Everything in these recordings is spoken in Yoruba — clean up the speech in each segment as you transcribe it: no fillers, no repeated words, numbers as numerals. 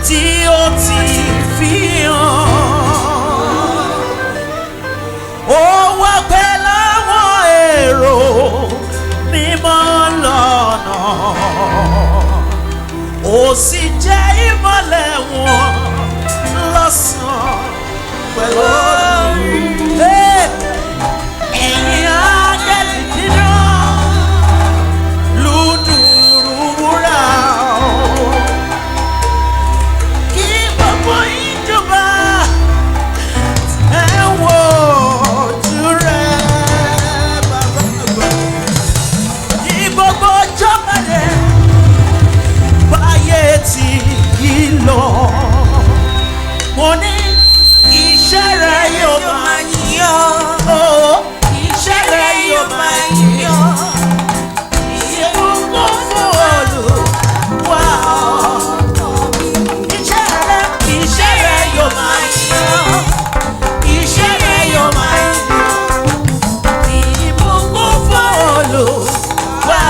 tí ó ti fi hàn. Ó wá pẹ̀lú àwọn èrò mímọ́ lọ́nà, ó sì jẹ́ ìmọ́lẹ̀ wọn lọ́sàn-án pẹ̀lú òru. Ẹ̀yin áńgẹ́lì dídán lùdùrù wúrà, kí gbogbo ìjọba ẹ wò ojú rẹ̀ bàbá àgbà. Ní gbogbo ìjọba rẹ̀ báyé ti yí lọ, mo ní iṣẹ́ rẹ̀ yóò máa yíyan. Iṣẹ́ rẹ̀ yóò máa yíyan. Ìbùkún fún Olúwa. Iṣẹ́ rẹ̀ yóò máa yíyan. Iṣẹ́ rẹ̀ yóò máa yíyan. Ìbùkún fún Olúwa.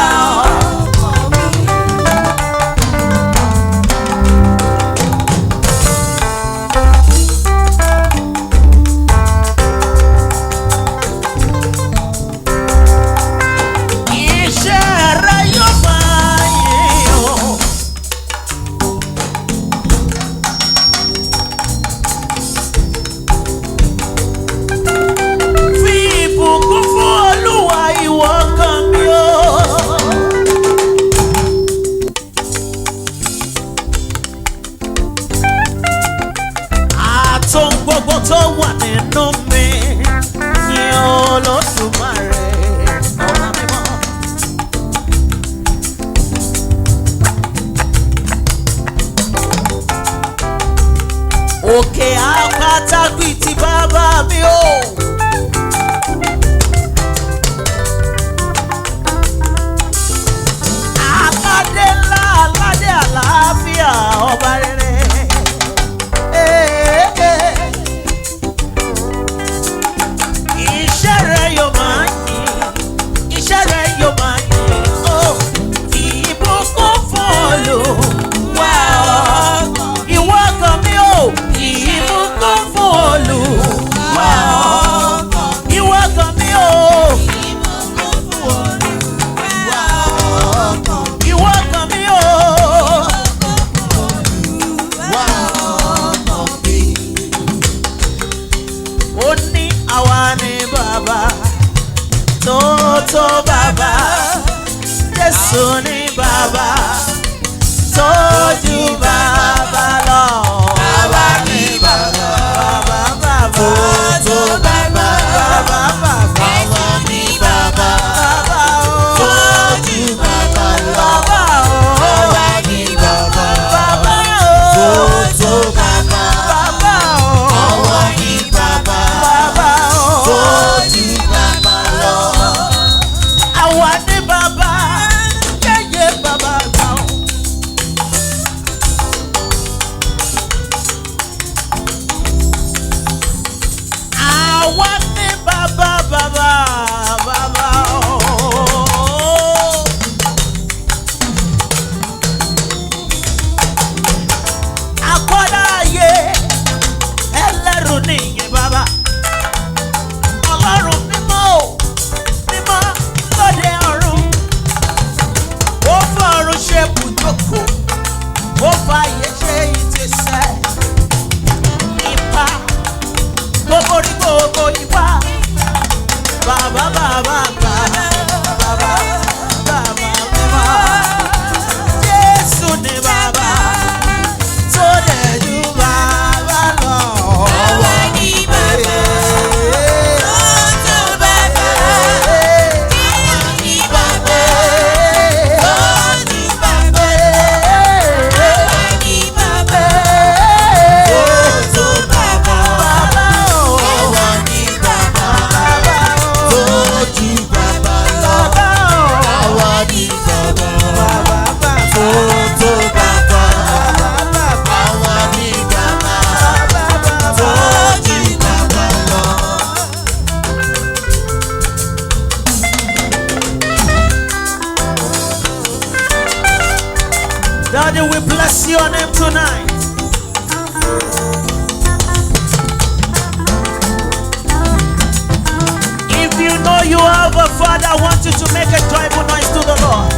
Gbogbo tó wà nínú mi ni Olódùmarè ọba mímọ́. Òkè àpáta bíi ti bàbá mi o. Aládé ńlá, aládé àlàáfíà, ọba rere. Tó bàbá, Jésù ní bàbá, tó ju bàbá lọ. Bàbá ní bàbá, bàbá bàbá, tó bàbá, bàbá bàbá, ọmọ ní bàbá, bàbá tó ju bàbá lọ. Bàbá ní bàbá, bàbá tó bàbá, bàbá ọmọ ní bàbá, bàbá tó ju bàbá lọ. Àwa ní bàbá, yẹ́yẹ́ bàbá gbà ó. Àwa ní bàbá, bàbá, bàbá ó. Akọ́dá ayé ẹlẹ́rù nìyẹn bàbá. Ọlọ́run mímọ́ o, mímọ́ lóde ọ̀run. Ó fọ̀run ṣe bùjókòó, ó fàyè ṣe ìtẹ̀sẹ̀. Ipa gbogbo rí gbogbo ipá. Bàbá bàbá gbà, bàbá bàbá mímọ́. Jésù ni bàbá tó dẹ̀ ju bàbá lọ. Àwa ni bàbá. Daddy, we bless your name tonight. If you know you have a Father, I want you to make a joyful noise to the Lord.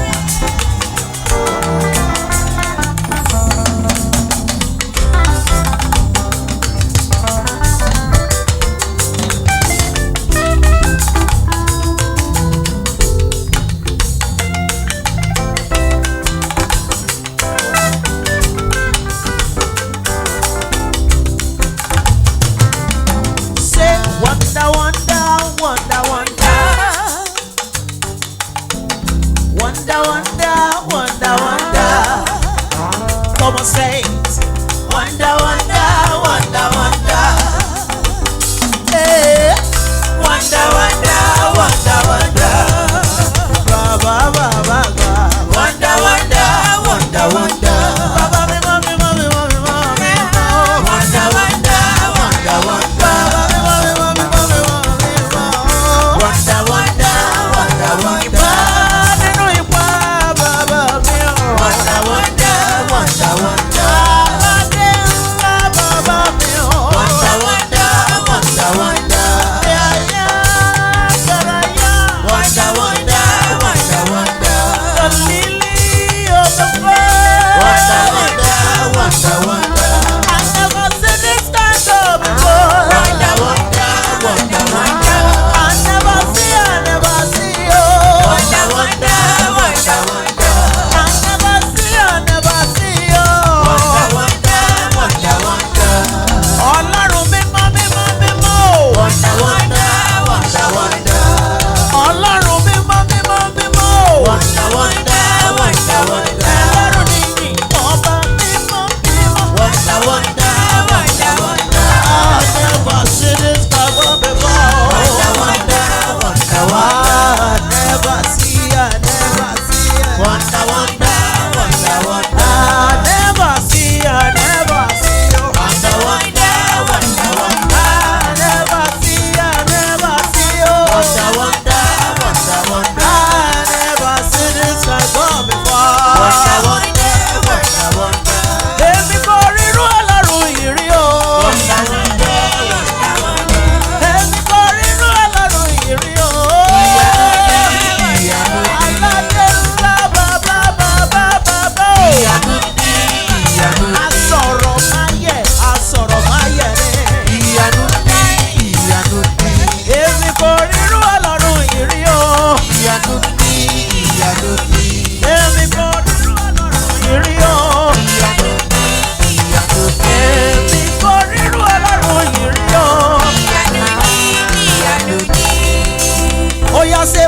Say, wonder, wonder, wonder, wonder. Wonder, wonder, wonder, wonder. Come on, say it. Wonder, wonder, wonder, wonder. Hey. Wonder, wonder, wonder, wonder. Ba, ba, ba, ba, ba. Wonder, wonder, wonder, wonder. Ba, ba, ba, ba, ba, ba, ba, ba, ba. Wonder, wonder, wonder, wonder. Wonder, wonder, wonder, wonder.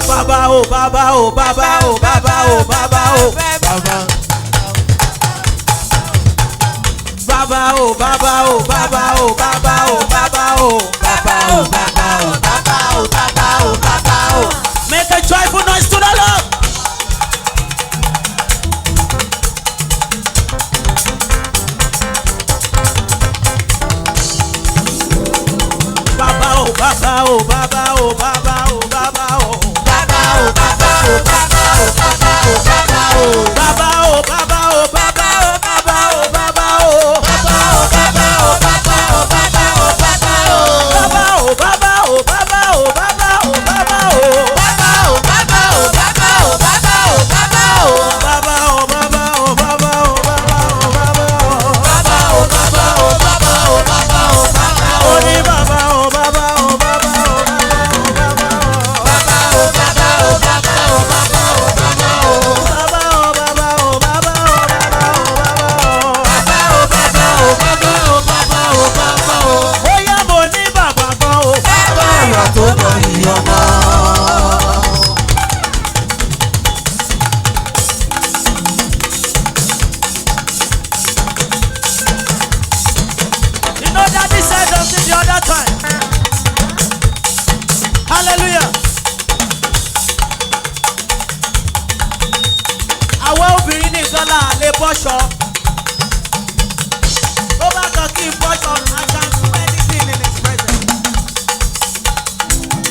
Baba oh Baba oh Baba oh Baba oh Baba oh Baba. Baba oh Baba oh Baba oh Baba oh Baba oh Baba oh Baba oh Baba oh Baba oh Baba oh. Make a joyful noise to the Lord. Baba oh Baba oh Baba oh Baba oh Baba oh. Bọ́ṣọ ó bá kàn kí n bọ́ṣọ I can do anything in his presence.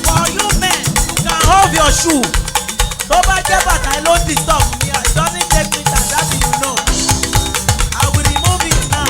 For you men you can hold your shoe tó bá jẹ́ bàtà ló ń disturb me it doesn't take me time that you know I will remove it now.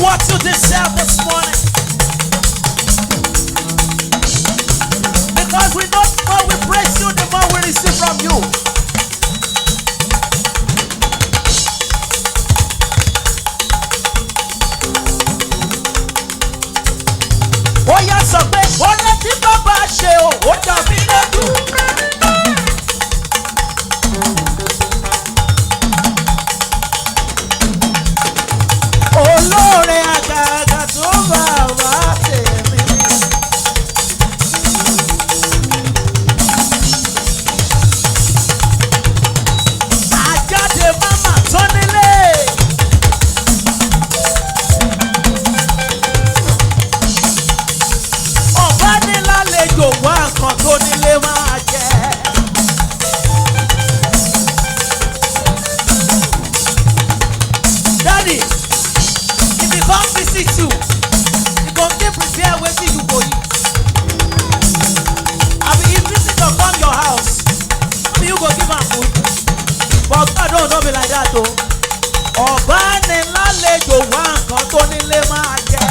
What you deserve this morning, because we know the more we praise you, the more we receive from you. Ó yá sọ pé ó lè tí bàbá ṣe o, ó dà mí lójú. Olóore àgàgà tó bá wá tèmi. Àjáde máma tó nílé. Ọ̀bá ní lálejò wá nǹkan tó nílé máa jẹ. Daddy, come visit you, you go dey prepare wetin you go eat. Abi if visitor come your house, maybe you go give am food. But God no be like that o. Ọ̀bá ni lálejò wá nǹkan tó nílé máa jẹ.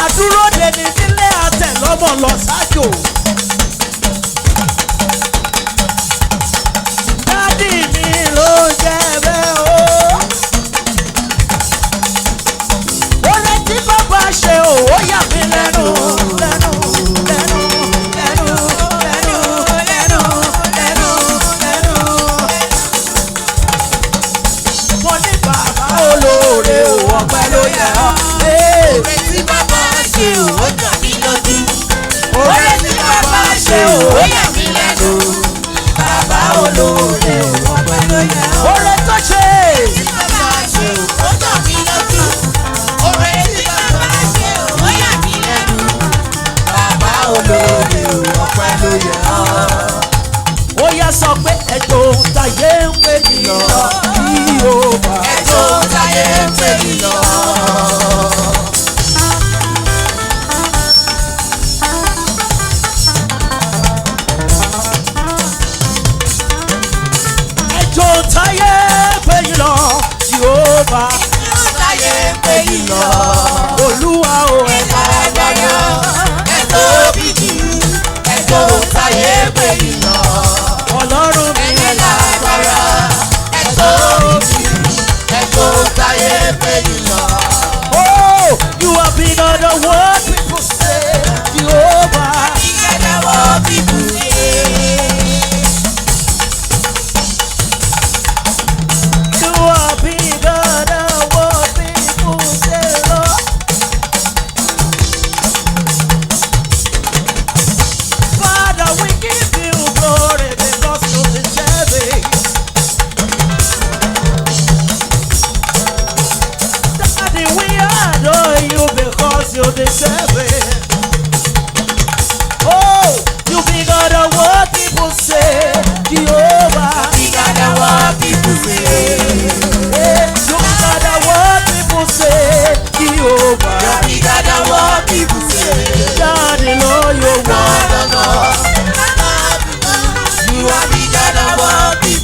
Àdúró lè ní nílé àtẹ̀ lọ́mọ lọ sájò. Dádì mi ló jẹ́ bẹ́ẹ̀ o. Oore tí bàbá ṣe o, ó yà mí lẹ́nu lẹ́nu lẹ́nu lẹ́nu lẹ́nu lẹ́nu lẹ́nu lẹ́nu. Mo ní bàbá olóore o, ọpẹ́ ló yẹ ọ́. Oore tí bàbá ṣe o, ó dà mí lójú. Oore tí bàbá ṣe o, ó yà mí lẹ́nu. Bàbá olóore o, ọpẹ́ ló yẹ ọ́. Oore tó ṣe. Tí bàbá ṣe o, ó dà mí lójú. Oore tí bàbá ṣe o, ó yà mí lẹ́nu. Bàbá olóore o, ọpẹ́ ló yẹ ọ́. Ó yá sọ pé ẹ̀jọ̀ táyé ń pè mí lọ bí ó bá. Ẹjọ́ táyé ń pè mí lọ. Ẹ̀jọ̀ táyé ń pè mí lọ bí ó bá. Ẹjọ́ táyé ń pè mí lọ. Olúwa o Ẹ̀ka agbára, ẹ̀tọ́ bí jù. Ẹjọ́ táyé ń pè mí lọ. Ọlọ́run mi Ẹ̀ka agbára, ẹ̀tọ́ bí jù. Ẹjọ́ táyé ń pè mí lọ. Oh, you have been on the word people say Jehovah. Ìgbàdáwọ̀ bíbú ṣe. You have been on the word people say Lord. Father, we give you glory because you deserve it. Daddy, we adore you because you deserve it. Oh, you big on the word people say, Jehovah. Ìgbàdáwọ̀ bíbú ṣe. Hey, you big on the word people say, Jehovah. Ìgbàdáwọ̀ bíbú ṣe. Daddy, Lord, your word. You are the God of all people.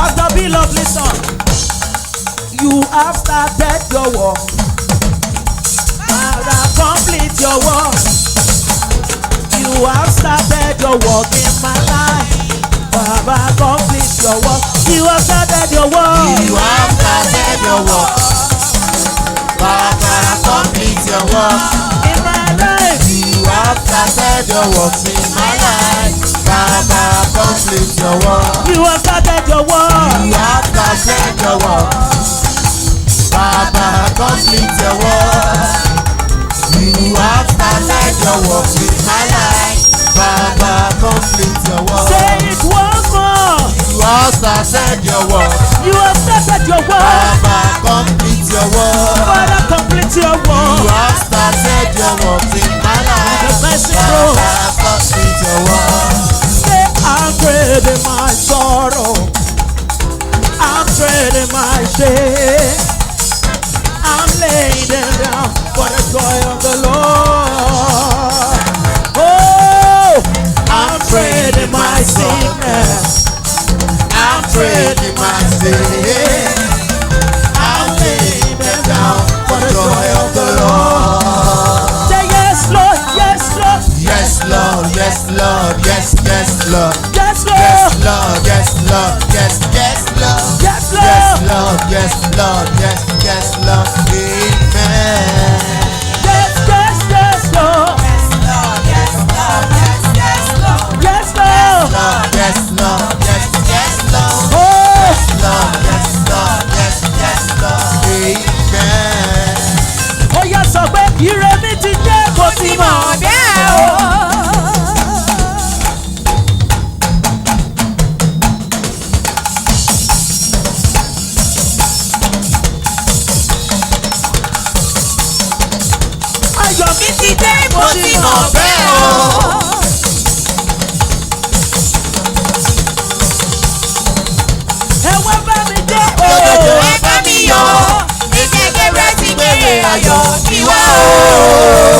Pastor Beloved, listen. You have started your work. Father, complete your work. You have started your work in my life. Father, complete your work. You have started your work. You have started your work. Father, complete your work. In my life. You have started your work in my life. Father, complete your work. You have started your work. You have started your work. Father, complete your work. You have started your work in my life. Father, complete your work. Say it once more. You have started your work. You have started your work. Father, complete your work. Father, complete your You work. have started your work in my life. The mercy flow. Father, complete your work. Say I'm trading my sorrow. I'm trading my shame. I'm laying them down for the joy of the Lord. Oh, I'm trading my sickness. I'm trading my sin. I'm laying them down for the joy of the Lord. Say yes, Lord, yes, Lord, Yes, Lord, yes, Lord, yes, yes, Lord. yes, Yes, Lord, Lord, yes, Lord, yes, yes, Lord. yes, Yes, Lord, Lord, yes, Lord, yes, yes, Lord. Amen. yes, yes, yes, Lord, yes, Lord. Lord, yes, Lord, yes, yes, Lord. Oh, Lord, yes, Lord, yes, yes, Lord. Amen. ó yá sọ pé ire mi ti dé kò sí mọ̀ bẹ́ẹ̀ o. Ayọ̀ mi ti dé kò sí mọ̀ bẹ́ẹ̀ o. Ẹ wá bá mi dé o. Òdòdó ẹ bá mi yọ̀, ìjẹgẹrẹ ti gbére ayọ̀ mi wá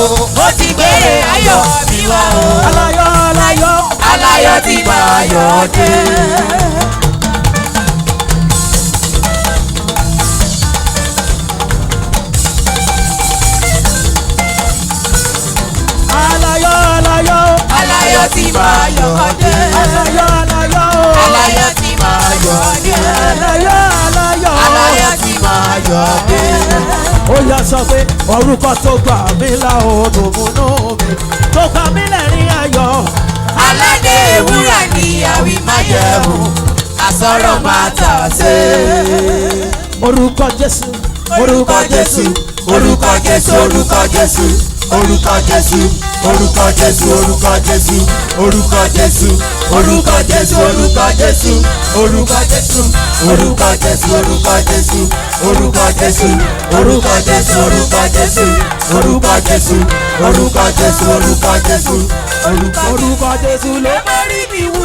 o. Ó ti gbére ayọ̀ mi wá o. Alayọ̀, alayọ̀, Aláyọ̀ ti bá ayọ̀ dé. alayọ̀, alayọ̀, Aláyọ̀ ti bá ayọ̀ dé. alayọ̀, alayọ̀, Aláyọ̀ ti bá ayọ̀ dé. alayọ̀, alayọ̀. Aláyọ̀ ti bá ayọ̀ dé. Ó yá sọ pé orúkọ tó gbà mí là ó tó múnú mi tó gbà mí lẹ́rìn ayọ̀. Aládé ewúrà ni àwí máa yẹ̀wò, àsọ̀rọ̀ máa tà sé. Orúkọ Jésù, Orúkọ Jésù, orúkọ Jésù, orúkọ Jésù, orúkọ Jésù, orúkọ Jésù, orúkọ Jésù, orúkọ Jésù, orúkọ Jésù, orúkọ Jésù, orúkọ Jésù, orúkọ Jésù, orúkọ Jésù, orúkọ Jésù, orúkọ Jésù, orúkọ Jésù, orúkọ Jésù, orúkọ Jésù, orúkọ Jésù, orúkọ orúkọ Jésù ló mórí mi wú.